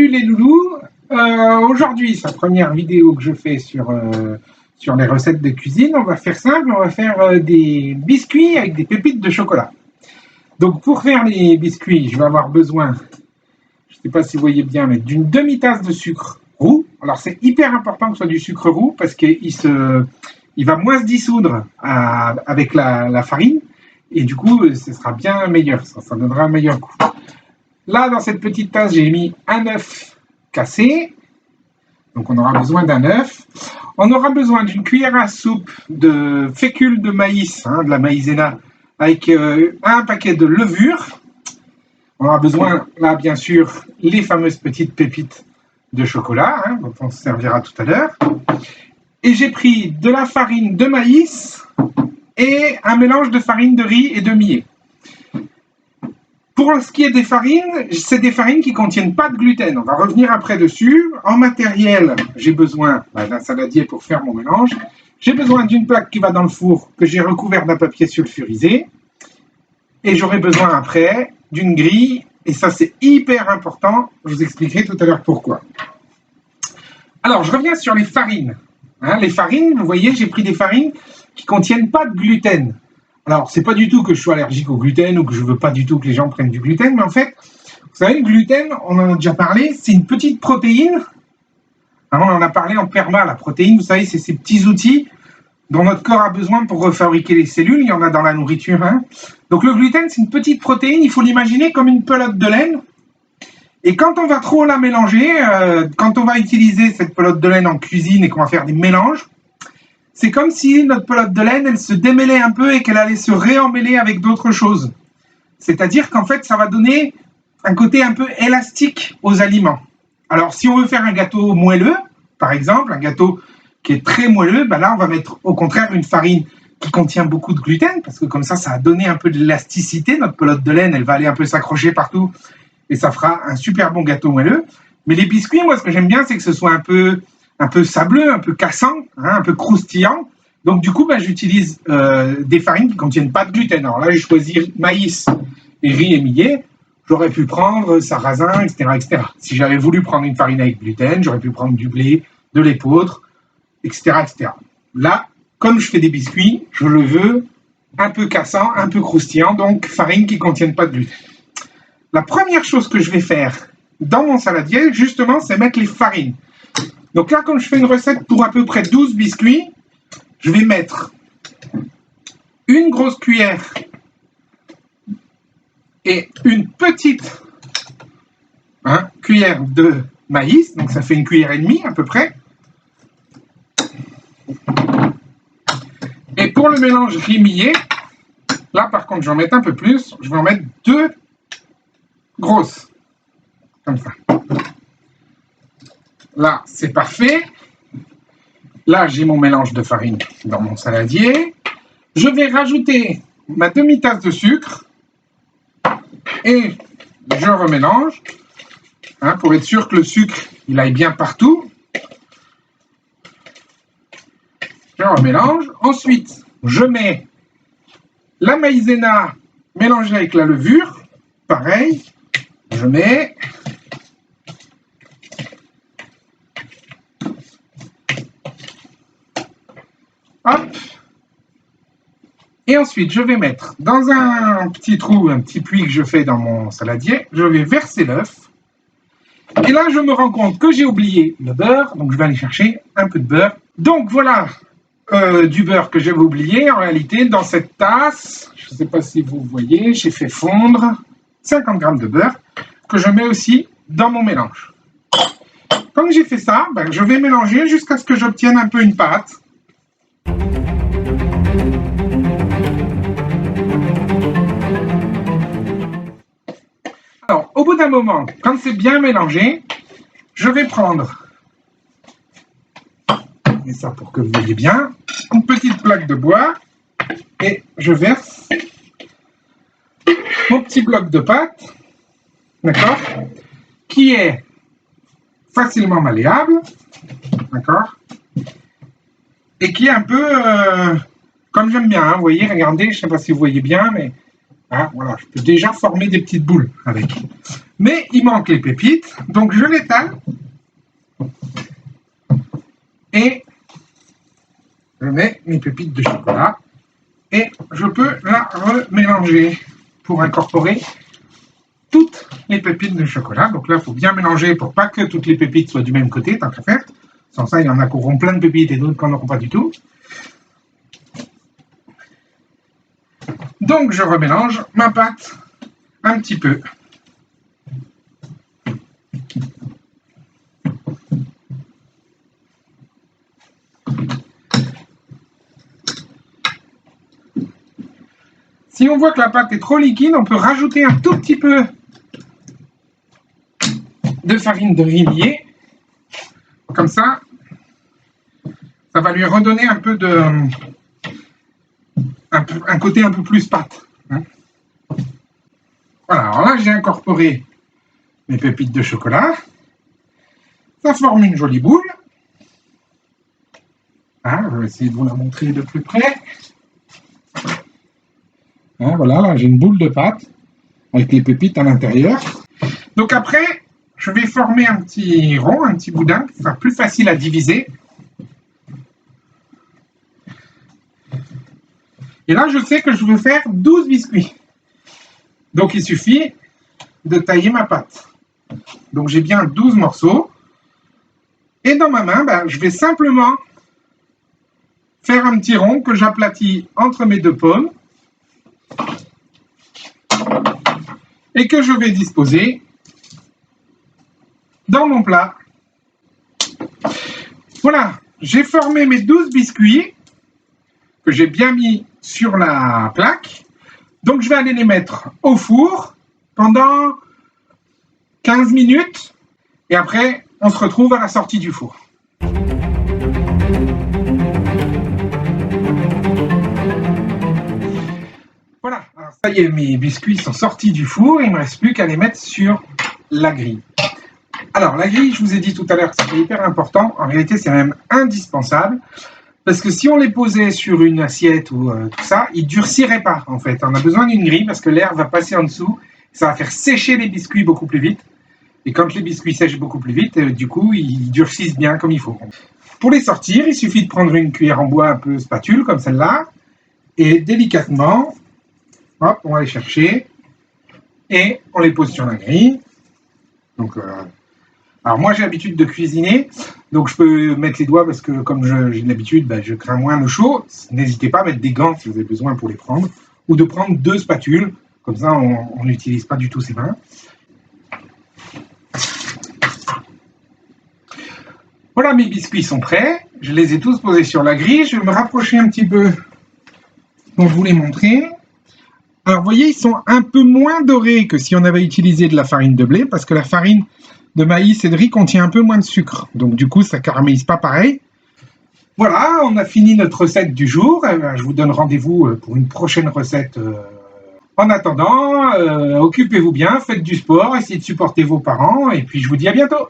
Salut les loulous. Aujourd'hui, c'est la première vidéo que je fais sur les recettes de cuisine. On va faire simple, on va faire des biscuits avec des pépites de chocolat. Donc pour faire les biscuits, je vais avoir besoin, je ne sais pas si vous voyez bien, mais d'une demi-tasse de sucre roux. Alors c'est hyper important que ce soit du sucre roux parce qu'il va moins se dissoudre avec la farine et du coup ce sera bien meilleur, ça donnera un meilleur goût. Là, dans cette petite tasse, j'ai mis un œuf cassé. Donc, on aura besoin d'un œuf. On aura besoin d'une cuillère à soupe de fécule de maïs, de la maïzena, avec un paquet de levure. On aura besoin, là, bien sûr, les fameuses petites pépites de chocolat, dont on se servira tout à l'heure. Et j'ai pris de la farine de maïs et un mélange de farine de riz et de millet. Pour ce qui est des farines, c'est des farines qui ne contiennent pas de gluten. On va revenir après dessus. En matériel, j'ai besoin d'un saladier pour faire mon mélange. J'ai besoin d'une plaque qui va dans le four que j'ai recouvert d'un papier sulfurisé. Et j'aurai besoin après d'une grille. Et ça, c'est hyper important. Je vous expliquerai tout à l'heure pourquoi. Alors, je reviens sur les farines. Les farines, vous voyez, j'ai pris des farines qui ne contiennent pas de gluten. Alors, c'est pas du tout que je sois allergique au gluten ou que je veux pas du tout que les gens prennent du gluten, mais en fait, vous savez, le gluten, on en a déjà parlé, c'est une petite protéine. On en a parlé en perma, la protéine, vous savez, c'est ces petits outils dont notre corps a besoin pour refabriquer les cellules, il y en a dans la nourriture. Donc le gluten, c'est une petite protéine, il faut l'imaginer comme une pelote de laine. Et quand on va trop la mélanger, quand on va utiliser cette pelote de laine en cuisine et qu'on va faire des mélanges, c'est comme si notre pelote de laine, elle se démêlait un peu et qu'elle allait se réemmêler avec d'autres choses. C'est-à-dire qu'en fait, ça va donner un côté un peu élastique aux aliments. Alors, si on veut faire un gâteau moelleux, par exemple, un gâteau qui est très moelleux, là, on va mettre au contraire une farine qui contient beaucoup de gluten, parce que comme ça va donner un peu d'élasticité. Notre pelote de laine, elle va aller un peu s'accrocher partout et ça fera un super bon gâteau moelleux. Mais les biscuits, moi, ce que j'aime bien, c'est que ce soit un peu sableux, un peu cassant, un peu croustillant. Donc du coup, j'utilise des farines qui ne contiennent pas de gluten. Alors là, j'ai choisi maïs et riz et millet. J'aurais pu prendre sarrasin, etc., etc. Si j'avais voulu prendre une farine avec gluten, j'aurais pu prendre du blé, de l'épeautre, etc., etc. Là, comme je fais des biscuits, je le veux un peu cassant, un peu croustillant, donc farine qui ne contienne pas de gluten. La première chose que je vais faire dans mon saladier, justement, c'est mettre les farines. Donc là, comme je fais une recette pour à peu près 12 biscuits, je vais mettre une grosse cuillère et une petite cuillère de maïs. Donc ça fait une cuillère et demie à peu près. Et pour le mélange riz-millet, là par contre, je vais en mettre un peu plus. Je vais en mettre 2 grosses, comme ça. Là, c'est parfait. Là, j'ai mon mélange de farine dans mon saladier. Je vais rajouter ma demi-tasse de sucre et je remélange pour être sûr que le sucre il aille bien partout. Je remélange. Ensuite, je mets la maïzena mélangée avec la levure. Pareil, je mets... Hop. Et ensuite, je vais mettre dans un petit trou, un petit puits que je fais dans mon saladier, je vais verser l'œuf. Et là, je me rends compte que j'ai oublié le beurre, donc je vais aller chercher un peu de beurre. Donc voilà du beurre que j'avais oublié. En réalité, dans cette tasse, je ne sais pas si vous voyez, j'ai fait fondre 50 g de beurre que je mets aussi dans mon mélange. Comme j'ai fait ça, je vais mélanger jusqu'à ce que j'obtienne un peu une pâte. Alors, au bout d'un moment, quand c'est bien mélangé, je vais prendre, et ça pour que vous voyez bien, une petite plaque de bois et je verse mon petit bloc de pâte, d'accord, qui est facilement malléable, d'accord, et qui est un peu comme j'aime bien, vous voyez, regardez, je ne sais pas si vous voyez bien, mais voilà, je peux déjà former des petites boules avec. Mais il manque les pépites, donc je l'étale. Et je mets mes pépites de chocolat. Et je peux la remélanger pour incorporer toutes les pépites de chocolat. Donc là, il faut bien mélanger pour pas que toutes les pépites soient du même côté, tant qu'à faire. Sans ça, il y en a qui auront plein de pépites et d'autres qui n'en auront pas du tout. Donc, je remélange ma pâte un petit peu. Si on voit que la pâte est trop liquide, on peut rajouter un tout petit peu de farine de riz. Comme ça, ça va lui redonner un peu de... un côté un peu plus pâte. Hein. Voilà, alors là, j'ai incorporé mes pépites de chocolat. Ça forme une jolie boule. Hein, je vais essayer de vous la montrer de plus près. Hein, voilà, là, j'ai une boule de pâte avec les pépites à l'intérieur. Donc après, je vais former un petit rond, un petit boudin, qui sera plus facile à diviser. Et là, je sais que je veux faire 12 biscuits. Donc, il suffit de tailler ma pâte. Donc, j'ai bien 12 morceaux. Et dans ma main, je vais simplement faire un petit rond que j'aplatis entre mes deux paumes et que je vais disposer dans mon plat. Voilà, j'ai formé mes 12 biscuits que j'ai bien mis sur la plaque. Donc, je vais aller les mettre au four pendant 15 minutes et après, on se retrouve à la sortie du four. Voilà, alors ça y est, mes biscuits sont sortis du four, il ne me reste plus qu'à les mettre sur la grille. Alors, la grille, je vous ai dit tout à l'heure que c'était hyper important. En réalité, c'est même indispensable. Parce que si on les posait sur une assiette ou tout ça, ils ne durciraient pas, en fait. On a besoin d'une grille parce que l'air va passer en dessous. Ça va faire sécher les biscuits beaucoup plus vite. Et quand les biscuits sèchent beaucoup plus vite, du coup, ils durcissent bien comme il faut. Pour les sortir, il suffit de prendre une cuillère en bois un peu spatule, comme celle-là. Et délicatement, hop, on va les chercher. Et on les pose sur la grille. Donc... alors moi j'ai l'habitude de cuisiner, donc je peux mettre les doigts parce que comme j'ai l'habitude, je crains moins le chaud. N'hésitez pas à mettre des gants si vous avez besoin pour les prendre, ou de prendre 2 spatules, comme ça on n'utilise pas du tout ses mains. Voilà, mes biscuits sont prêts, je les ai tous posés sur la grille, je vais me rapprocher un petit peu pour vous les montrer. Alors vous voyez, ils sont un peu moins dorés que si on avait utilisé de la farine de blé, parce que la farine de maïs et de riz contient un peu moins de sucre. Donc du coup, ça ne caramélise pas pareil. Voilà, on a fini notre recette du jour. Je vous donne rendez-vous pour une prochaine recette. En attendant, occupez-vous bien, faites du sport, essayez de supporter vos parents, et puis je vous dis à bientôt.